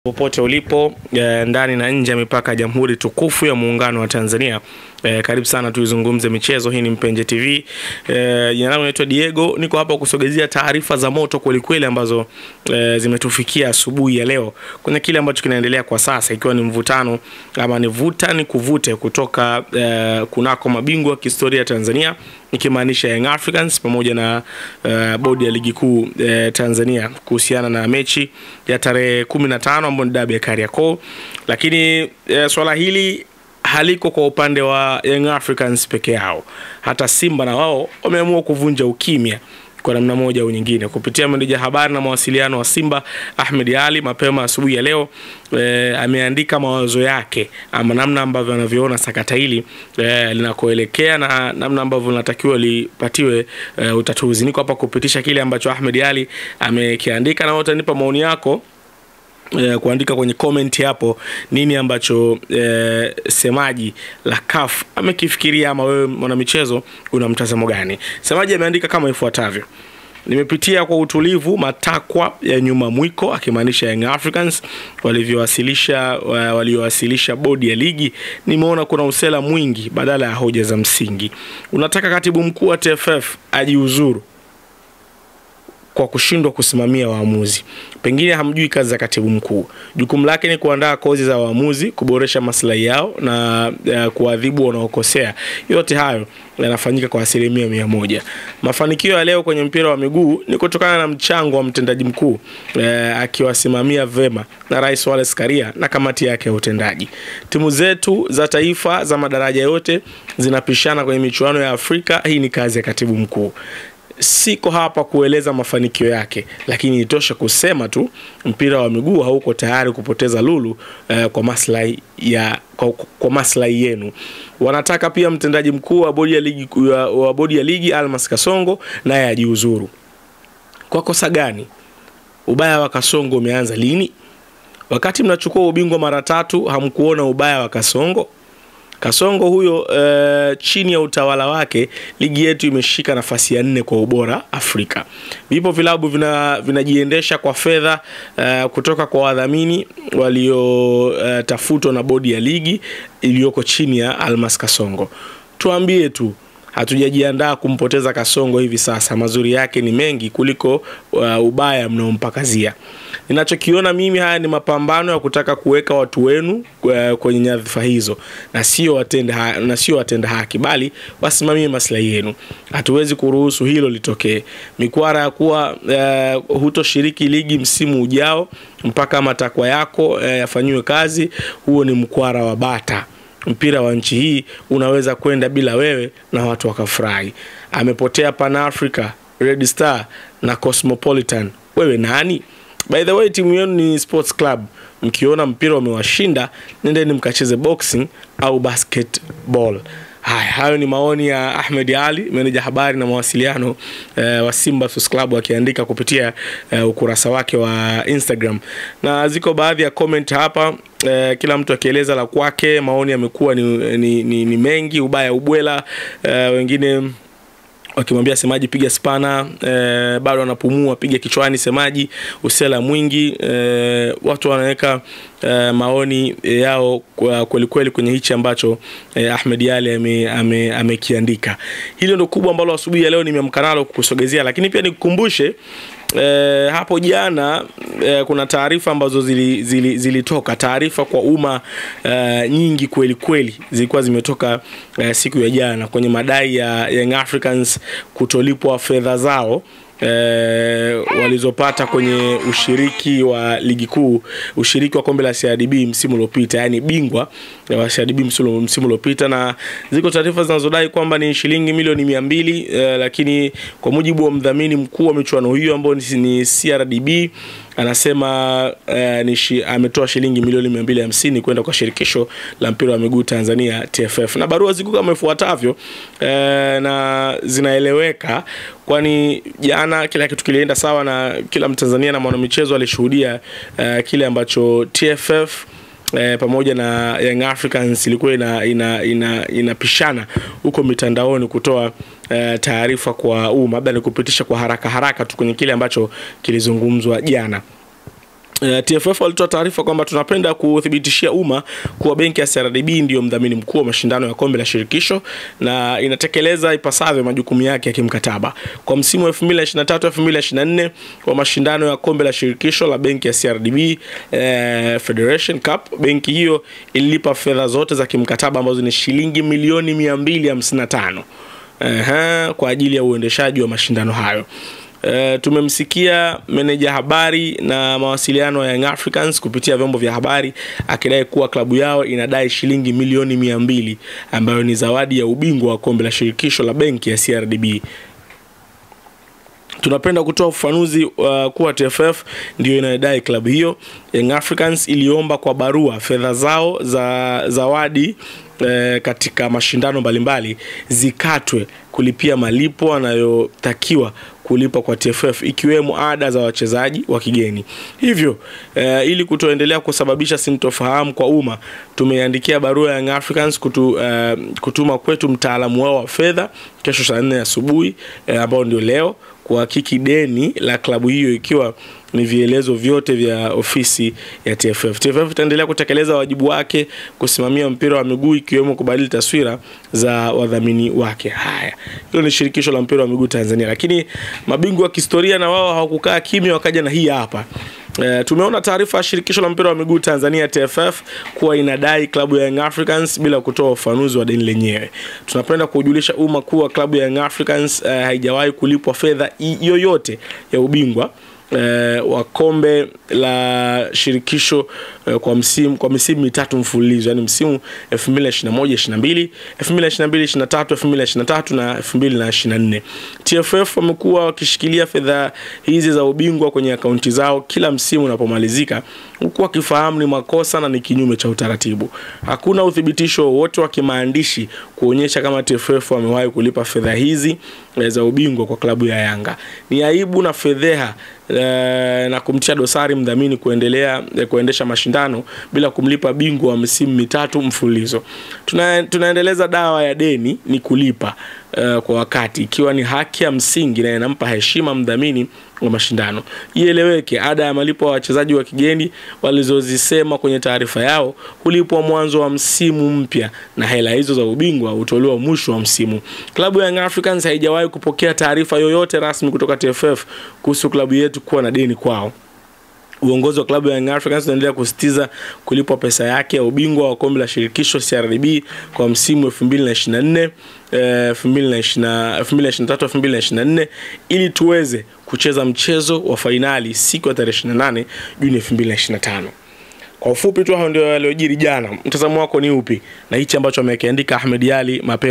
Popote ulipo ndani na nje ya mipaka ya Jamhuri tukufu ya Muungano wa Tanzania, karibu sana tuizungumze michezo. Hii ni Mpenje TV. Jina langu naitwa Diego, niko hapa kusogezea taarifa za moto kweli ambazo zimetufikia asubuhi ya leo kwenye kile ambacho kinaendelea kwa sasa, ikiwa ni mvutano ama ni vuta ni kuvute kutoka kunako mabingwa kihistoria Tanzania, ikimaanisha Young Africans pamoja na bodi ya ligi kuu Tanzania kuhusiana na mechi ya tarehe 15 ambayo ni dabi ya Kariakoo. Lakini swala hili haliko kwa upande wa Young Africans peke yao. Hata Simba na wao wameamua kuvunja ukimya kwa namna moja au nyingine. Kupitia meneja habari na mawasiliano wa Simba Ahmed Ally mapema asubuhi ya leo ameandika mawazo yake ama namna ambavyo anavyoona sakata hili linakoelekea na namna ambavyo linatakiwa lipatiwe utatuzi. Niko hapa kupitisha kile ambacho Ahmed Ally amekiandika, na utanipa maoni yako kuandika kwenye comment hapo nini ambacho semaji la CAF amekifikiria, ama wewe mwana michezo una mtazamo gani? Semaji ameandika kama ifuatavyo: nimepitia kwa matakwa ya nyuma mwiko, akimaanisha Young Africans waliowasilisha bodi ya ligi. Nimeona kuna usela mwingi badala ya hoja za msingi. Unataka katibu mkuu wa TFF ajiuzuru kwa kushindwa kusimamia waamuzi. Pengine hamjui kazi za katibu mkuu. Jukumu lake ni kuandaa kozi za waamuzi, kuboresha maslahi yao na kuadhibu wanaokosea. Yote hayo yanafanyika kwa 100%. Mafanikio ya leo kwenye mpira wa miguu ni kutokana na mchango wa mtendaji mkuu akiwasimamia vema na Rais Wallace Karia na kamati yake ya utendaji. Timu zetu za taifa za madaraja yote zinapishana kwenye michuano ya Afrika. Hii ni kazi ya katibu mkuu. Siko hapa kueleza mafanikio yake, lakini itosha kusema tu mpira wa miguu hauko tayari kupoteza lulu kwa maslahi yenu. Wanataka pia mtendaji mkuu wa bodi ya ligi Almas Kasongo naye ajiuzuru. Kwa kosa gani? Ubaya wa Kasongo umeanza lini? Wakati mnachukua ubingwa mara 3 hamkuona ubaya wa Kasongo? Kasongo huyo chini ya utawala wake ligi yetu imeshika nafasi ya 4 kwa ubora Afrika. Vipo vilabu vinajiendesha kwa fedha kutoka kwa wadhamini waliotafutwa na bodi ya ligi iliyoko chini ya Almas Kasongo. Tuambie tu, hatujajiandaa kumpoteza Kasongo hivi sasa. Mazuri yake ni mengi kuliko ubaya mnaompakazia. Ninachokiona mimi haya ni mapambano ya kutaka kuweka watu wenu kwenye nyadhifa hizo, na sio watenda haki, bali wasimamie maslahi yenu. Hatuwezi kuruhusu hilo litokee. Mikwara ya kuwa hutoshiriki ligi msimu ujao mpaka matakwa yako yafanywe kazi, huo ni mkwara wa bata. Mpira wa nchi hii unaweza kwenda bila wewe na watu wakafurahi. Amepotea Pan Africa, Red Star na Cosmopolitan. Wewe nani? By the way, timu yenu ni sports club. Mkiona mpira umewashinda, nendeni mkacheze boxing au basketball. Hayo ni maoni ya Ahmed Ally, meneja habari na mawasiliano wa Simba Sports Club, akiandika kupitia ukurasa wake wa Instagram. Na ziko baadhi ya comment hapa, kila mtu akieleza la kwake. Maoni yamekuwa ni mengi, ubaya ubwela, wengine wakimwambia semaji piga spana, bado anapumua piga kichwani semaji, usela mwingi. Watu wanaweka maoni yao kweli kwenye hichi ambacho Ahmed Ally amekiandika. Hilo ndio kubwa ambalo asubuhi ya leo nimeamka nalo kukusogezea. Lakini pia nikukumbushe, hapo jana kuna taarifa ambazo zilitoka, taarifa kwa umma nyingi kweli zilikuwa zimetoka siku ya jana kwenye madai ya Young Africans kutolipwa fedha zao walizopata kwenye ushiriki wa ligi kuu, ushiriki wa kombe la CRDB msimu uliopita, yani bingwa wa CRDB msimu uliopita. Na ziko taarifa zinazodai kwamba ni shilingi milioni 200, lakini kwa mujibu wa mdhamini mkuu wa michuano hiyo ambao ni CRDB, anasema ametoa shilingi milioni 250 kwenda kwa shirikisho la mpira wa miguu Tanzania TFF. Na barua ziko kama ifuatavyo, na zinaeleweka, kwani jana kila kitu kilienda sawa na kila Mtanzania na mwanamichezo alishuhudia kile ambacho TFF pamoja na Young Africans ilikuwa inapishana huko mitandaoni kutoa taarifa kwa umma. Labda nikupitisha kwa haraka tu kwenye kile ambacho kilizungumzwa jana. TFF walitoa taarifa kwamba tunapenda kuthibitishia umma kuwa benki ya CRDB ndiyo mdhamini mkuu wa mashindano ya kombe la shirikisho na inatekeleza ipasavyo majukumu yake ya kimkataba. Kwa msimu wa 2023-2024 wa mashindano ya kombe la shirikisho la benki ya CRDB Federation Cup, benki hiyo ililipa fedha zote za kimkataba ambazo ni shilingi milioni 255 kwa ajili ya uendeshaji wa mashindano hayo. Tumemsikia meneja habari na mawasiliano ya Young Africans kupitia vyombo vya habari akidai kuwa klabu yao inadai shilingi milioni 200 ambayo ni zawadi ya ubingwa wa kombe la shirikisho la benki ya CRDB. Tunapenda kutoa ufafanuzi kuwa TFF ndio inadai klabu hiyo. Young Africans iliomba kwa barua fedha zao za zawadi katika mashindano mbalimbali zikatwe kulipia malipo anayotakiwa kulipa kwa TFF, ikiwemo ada za wachezaji wa kigeni. Hivyo ili kutoendelea kusababisha sintofahamu kwa umma, tumeandikia barua ya Young Africans kutuma kwetu mtaalamu wao wa fedha kesho saa 4 asubuhi ambao ndio leo, kuhakiki deni la klabu hiyo ikiwa ni vielezo vyote vya ofisi ya TFF. TFF itaendelea kutekeleza wajibu wake kusimamia mpira wa miguu, ikiwemo kubadili taswira za wadhamini wake. Haya, hilo ni shirikisho la mpira wa miguu Tanzania, lakini mabingwa wa kihistoria na wao hawakukaa kimya, wakaja na hii hapa. Tumeona taarifa ya shirikisho la mpira wa miguu Tanzania TFF kuwa inadai klabu ya Young Africans bila kutoa ufafanuzi wa deni lenyewe. Tunapenda kujulisha umma kuwa klabu ya Young Africans haijawahi kulipwa fedha yoyote ya ubingwa wa kombe la shirikisho kwa misimu mitatu mfululizo, yani msimu 2021-22, 2022-23, 2023 na 2024. TFF wamekuwa wakishikilia fedha hizi za ubingwa kwenye akaunti zao kila msimu unapomalizika, huku wakifahamu ni makosa na ni kinyume cha utaratibu. Hakuna uthibitisho wote wa kimaandishi kuonyesha kama TFF wamewahi kulipa fedha hizi za ubingwa kwa klabu ya Yanga. Ni aibu na fedheha na kumtia dosari mdhamini kuendesha mashindano bila kumlipa bingwa wa misimu mitatu mfululizo. Tunaendeleza dawa ya deni ni kulipa kwa wakati, ikiwa ni haki ya msingi na inampa heshima mdhamini wa mashindano. Ieleweke, ada ya malipo wa wachezaji wa kigeni walizozisema kwenye taarifa yao hulipwa mwanzo wa msimu mpya na hela hizo za ubingwa hutolewa mwisho wa msimu. Klabu ya Young Africans haijawahi kupokea taarifa yoyote rasmi kutoka TFF kuhusu klabu yetu kuwa na deni kwao. Uongozi wa klabu ya Young Africans unaendelea kusitiza kulipwa pesa yake ya ubingwa wa kombe la shirikisho CRDB kwa msimu 2023-2024 ili tuweze kucheza mchezo wa fainali siku ya 28 Juni 2025. Kwa ufupi tu hao ndio waliojiri jana. Mtazamo wako ni upi na hichi ambacho amekiandika Ahmed Ally mapema?